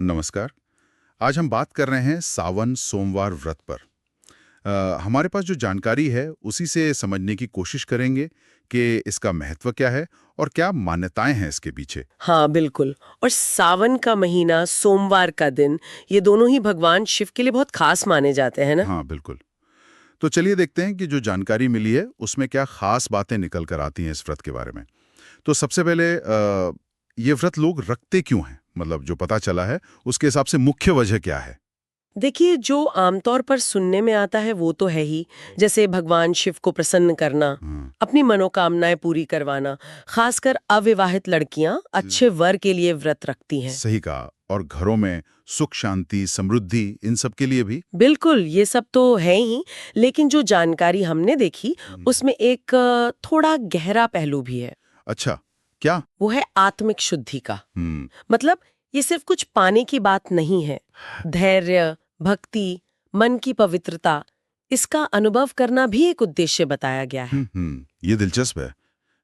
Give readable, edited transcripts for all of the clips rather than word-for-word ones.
नमस्कार। आज हम बात कर रहे हैं सावन सोमवार व्रत पर। हमारे पास जो जानकारी है उसी से समझने की कोशिश करेंगे कि इसका महत्व क्या है और क्या मान्यताएं हैं इसके पीछे। हाँ बिल्कुल। और सावन का महीना, सोमवार का दिन, ये दोनों ही भगवान शिव के लिए बहुत खास माने जाते हैं ना। हाँ बिल्कुल। तो चलिए देखते हैं कि जो जानकारी मिली है उसमें क्या खास बातें निकल कर आती हैं इस व्रत के बारे में। तो सबसे पहले ये व्रत लोग रखते क्यों हैं, मतलब जो पता चला है उसके हिसाब से मुख्य वजह क्या है। देखिए, जो आमतौर पर सुनने में आता है वो तो है ही, जैसे भगवान शिव को प्रसन्न करना, हाँ, अपनी मनोकामनाएं पूरी करवाना। खासकर अविवाहित लड़कियां अच्छे वर के लिए व्रत रखती हैं। सही कहा। और घरों में सुख शांति समृद्धि इन सब के लिए भी। बिल्कुल, ये सब तो है ही, लेकिन जो जानकारी हमने देखी उसमें एक थोड़ा गहरा पहलू भी है। अच्छा, क्या? वो है आत्मिक शुद्धि का। हम्म। मतलब ये सिर्फ कुछ पाने की बात नहीं है। धैर्य, भक्ति, मन की पवित्रता, इसका अनुभव करना भी एक उद्देश्य बताया गया है। ये दिलचस्प है।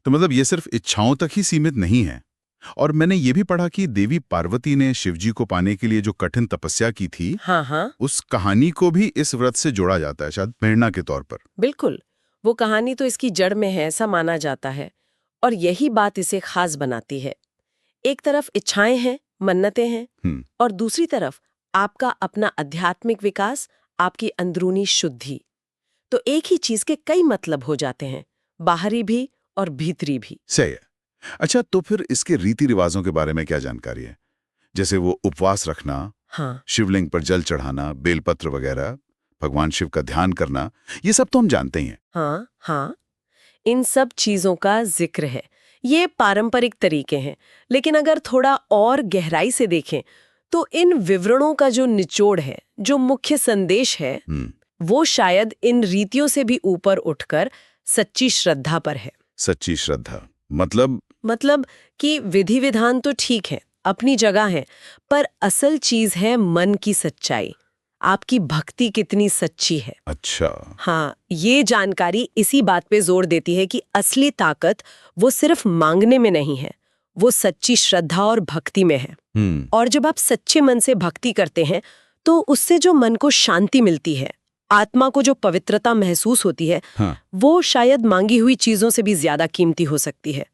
तो मतलब ये सिर्फ इच्छाओं तक ही सीमित नहीं है। और मैंने ये भी पढ़ा कि देवी पार्वती ने शिवजी को पाने के लिए जो कठिन तपस्या की थी, हाँ हाँ, उस कहानी को भी इस व्रत से जोड़ा जाता है, शायद प्रेरणा के तौर पर। बिल्कुल। वो कहानी तो इसकी जड़ में है, ऐसा माना जाता है। और यही बात इसे खास बनाती है। एक तरफ इच्छाएं हैं, मन्नतें हैं, हम्म। और दूसरी तरफ आपका अपना आध्यात्मिक विकास, आपकी अंदरूनी शुद्धि। तो एक ही चीज के कई मतलब हो जाते हैं, बाहरी भी और भीतरी भी। सही है। अच्छा, तो फिर इसके रीति रिवाजों के बारे में क्या जानकारी है? जैसे वो उपवास रखना, हाँ शिवलिंग पर जल चढ़ाना, बेलपत्र वगैरह, भगवान शिव का ध्यान करना, ये सब तो हम जानते ही हैं। हाँ हाँ, इन सब चीजों का जिक्र है। ये पारंपरिक तरीके हैं, लेकिन अगर थोड़ा और गहराई से देखें तो इन विवरणों का जो निचोड़ है, जो मुख्य संदेश है, हम्म। वो शायद इन रीतियों से भी ऊपर उठकर सच्ची श्रद्धा पर है। सच्ची श्रद्धा मतलब कि विधि विधान तो ठीक है, अपनी जगह है, पर असल चीज है मन की सच्चाई, आपकी भक्ति कितनी सच्ची है। अच्छा। हाँ, ये जानकारी इसी बात पे जोर देती है कि असली ताकत वो सिर्फ मांगने में नहीं है, वो सच्ची श्रद्धा और भक्ति में है। और जब आप सच्चे मन से भक्ति करते हैं तो उससे जो मन को शांति मिलती है, आत्मा को जो पवित्रता महसूस होती है, हाँ। वो शायद मांगी हुई चीजों से भी ज्यादा कीमती हो सकती है।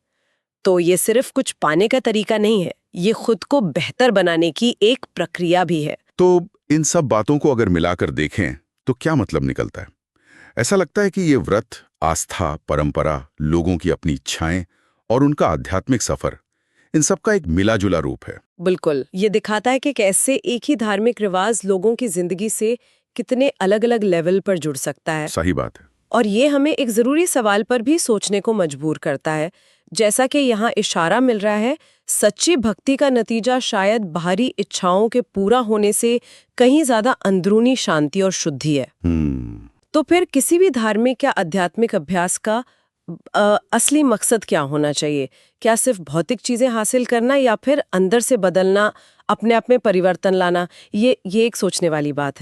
तो ये सिर्फ कुछ पाने का तरीका नहीं है, ये खुद को बेहतर बनाने की एक प्रक्रिया भी है। तो इन सब बातों को अगर मिलाकर देखें तो क्या मतलब निकलता है? ऐसा लगता है कि ये व्रत आस्था, परंपरा, लोगों की अपनी इच्छाएं और उनका आध्यात्मिक सफर, इन सब का एक मिला-जुला रूप है। बिल्कुल, ये दिखाता है कि कैसे एक ही धार्मिक रिवाज लोगों की जिंदगी से कितने अलग-अलग लेवल पर जुड़ सकता है। सही बात है। और ये हमें एक जरूरी सवाल पर भी सोचने को मजबूर करता है, जैसा कि यहाँ इशारा मिल रहा है, सच्ची भक्ति का नतीजा शायद बाहरी इच्छाओं के पूरा होने से कहीं ज्यादा अंदरूनी शांति और शुद्धि है। तो फिर किसी भी धार्मिक या आध्यात्मिक अभ्यास का असली मकसद क्या होना चाहिए? क्या सिर्फ भौतिक चीजें हासिल करना या फिर अंदर से बदलना, अपने आप में परिवर्तन लाना? ये एक सोचने वाली बात है।